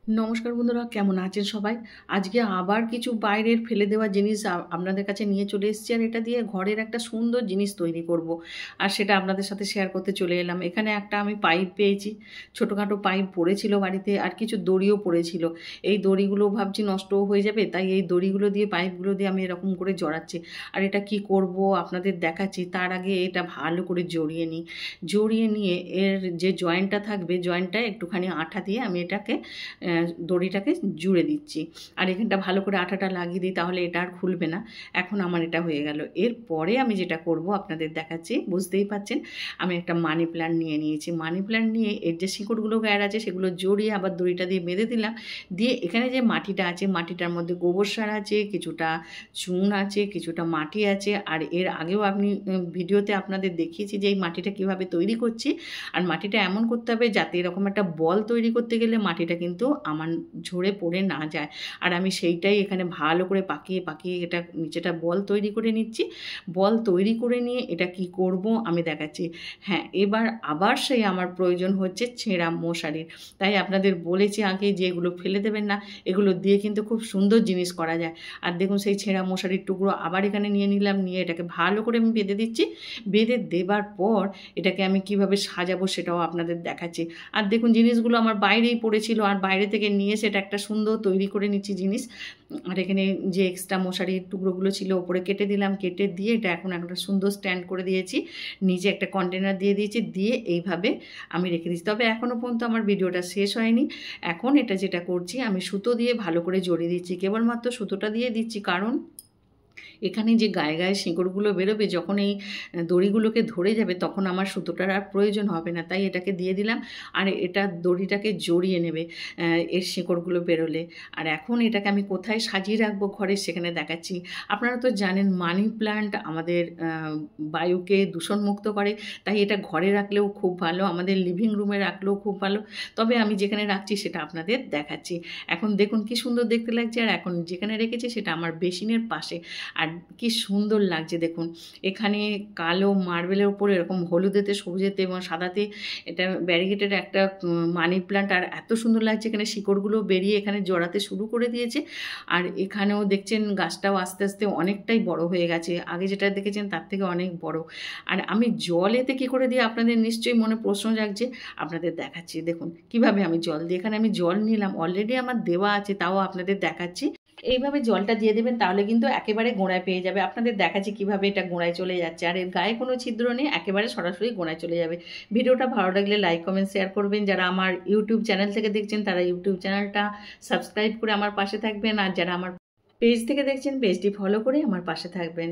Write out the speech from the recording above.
নমস্কার বন্ধুরা, কেমন আছেন সবাই? আজকে আবার কিছু বাইরের ফেলে দেওয়া জিনিস আপনাদের কাছে নিয়ে চলে এসেছি, আর এটা দিয়ে ঘরের একটা সুন্দর জিনিস তৈরি করব। আর সেটা আপনাদের সাথে শেয়ার করতে চলে এলাম। এখানে একটা আমি পাইপ পেয়েছি, ছোটোখাটো পাইপ পড়েছিল বাড়িতে, আর কিছু দড়িও পড়েছিল। এই দড়িগুলো ভাবছি নষ্টও হয়ে যাবে, তাই এই দড়িগুলো দিয়ে পাইপগুলো দিয়ে আমি এরকম করে জড়াচ্ছি। আর এটা কি করব আপনাদের দেখাচ্ছি। তার আগে এটা ভালো করে জড়িয়ে নিয়ে এর যে জয়েন্টটা থাকবে, জয়েন্টটা একটুখানি আঠা দিয়ে আমি এটাকে দড়িটাকে জুড়ে দিচ্ছি। আর এখানটা ভালো করে আঠাটা লাগিয়ে দিই, তাহলে এটা আর খুলবে না। এখন আমার এটা হয়ে গেল। এরপরে আমি যেটা করব আপনাদের দেখাচ্ছি। বুঝতেই পাচ্ছেন, আমি একটা মানি প্ল্যান্ট নিয়ে নিয়েছি। মানি প্ল্যান্ট নিয়ে এর যে শিকড়গুলো গায়ের আছে সেগুলো জড়িয়ে আবার দড়িটা দিয়ে বেঁধে দিলাম। দিয়ে এখানে যে মাটিটা আছে, মাটিটার মধ্যে গোবর সার আছে, কিছুটা চুন আছে, কিছুটা মাটি আছে। আর এর আগেও আপনি ভিডিওতে আপনাদের দেখিয়েছি যে এই মাটিটা কীভাবে তৈরি করছি। আর মাটিটা এমন করতে হবে যাতে এরকম একটা বল তৈরি করতে গেলে মাটিটা কিন্তু আমার ঝরে পড়ে না যায়। আর আমি সেইটাই এখানে ভালো করে পাকিয়ে এটা নিচেটা বল তৈরি করে নিচ্ছি। বল তৈরি করে নিয়ে এটা কি করব আমি দেখাচ্ছি। হ্যাঁ, এবার আবার সেই আমার প্রয়োজন হচ্ছে ছেঁড়া মশারির। তাই আপনাদের বলেছি আগে যে এগুলো ফেলে দেবেন না, এগুলো দিয়ে কিন্তু খুব সুন্দর জিনিস করা যায়। আর দেখুন, সেই ছেঁড়া মশারির টুকরো আবার এখানে নিয়ে নিলাম, নিয়ে এটাকে ভালো করে আমি বেঁধে দিচ্ছি। বেঁধে দেবার পর এটাকে আমি কিভাবে সাজাবো সেটাও আপনাদের দেখাচ্ছি। আর দেখুন, জিনিসগুলো আমার বাইরেই পড়েছিল, আর বাইরে থেকে নিয়ে সেটা একটা সুন্দর তৈরি করে নিচ্ছি জিনিস। আর এখানে যে এক্সট্রা মশারির টুকরোগুলো ছিল ওপরে কেটে দিলাম, কেটে দিয়ে এটা এখন একটা সুন্দর স্ট্যান্ড করে দিয়েছি। নিচে একটা কন্টেনার দিয়ে দিয়েছি, দিয়ে এইভাবে আমি রেখে দিচ্ছি। তবে এখনও পর্যন্ত আমার ভিডিওটা শেষ হয়নি। এখন এটা যেটা করছি, আমি সুতো দিয়ে ভালো করে জড়িয়ে দিচ্ছি। কেবলমাত্র সুতোটা দিয়ে দিচ্ছি, কারণ এখানে যে গায়ে গায়ে শিকড়গুলো বেরোবে, যখন এই দড়িগুলোকে ধরে যাবে তখন আমার সুতোটার আর প্রয়োজন হবে না। তাই এটাকে দিয়ে দিলাম, আর এটা দড়িটাকে জড়িয়ে নেবে এর শিকড়গুলো বেরোলে। আর এখন এটাকে আমি কোথায় সাজিয়ে রাখবো ঘরে সেখানে দেখাচ্ছি। আপনারা তো জানেন মানি প্ল্যান্ট আমাদের বায়ুকে দূষণমুক্ত করে, তাই এটা ঘরে রাখলেও খুব ভালো, আমাদের লিভিং রুমে রাখলেও খুব ভালো। তবে আমি যেখানে রাখছি সেটা আপনাদের দেখাচ্ছি। এখন দেখুন কি সুন্দর দেখতে লাগছে। আর এখন যেখানে রেখেছি সেটা আমার বেসিনের পাশে। আর কি সুন্দর লাগছে দেখুন। এখানে কালো মার্বেলের উপরে এরকম হলুদেতে, সবুজেতে এবং সাদাতে এটা ব্যারিকেডের একটা মানি প্ল্যান্ট। আর এত সুন্দর লাগছে, এখানে শিকড়গুলো বেরিয়ে এখানে জড়াতে শুরু করে দিয়েছে। আর এখানেও দেখছেন গাছটাও আস্তে আস্তে অনেকটাই বড় হয়ে গেছে, আগে যেটা দেখেছেন তার থেকে অনেক বড়। আর আমি জল এতে কী করে দিই আপনাদের নিশ্চয়ই মনে প্রশ্ন জাগছে, আপনাদের দেখাচ্ছি। দেখুন কিভাবে আমি জল দিই। এখানে আমি জল নিলাম, অলরেডি আমার দেওয়া আছে, তাও আপনাদের দেখাচ্ছি। এইভাবে জলটা দিয়ে দেবেন, তাহলে কিন্তু একেবারে গোড়ায় পেয়ে যাবে। আপনাদের দেখাচ্ছি কিভাবে এটা গোড়ায় চলে যাচ্ছে। আর এর গায়ে কোনো ছিদ্র নেই, একেবারে সরাসরি গোড়ায় চলে যাবে। ভিডিওটা ভালো লাগলে লাইক কমেন্ট শেয়ার করবেন। যারা আমার ইউটিউব চ্যানেল থেকে দেখছেন তারা ইউটিউব চ্যানেলটা সাবস্ক্রাইব করে আমার পাশে থাকবেন। আর যারা আমার পেজ থেকে দেখছেন পেজটি ফলো করে আমার পাশে থাকবেন।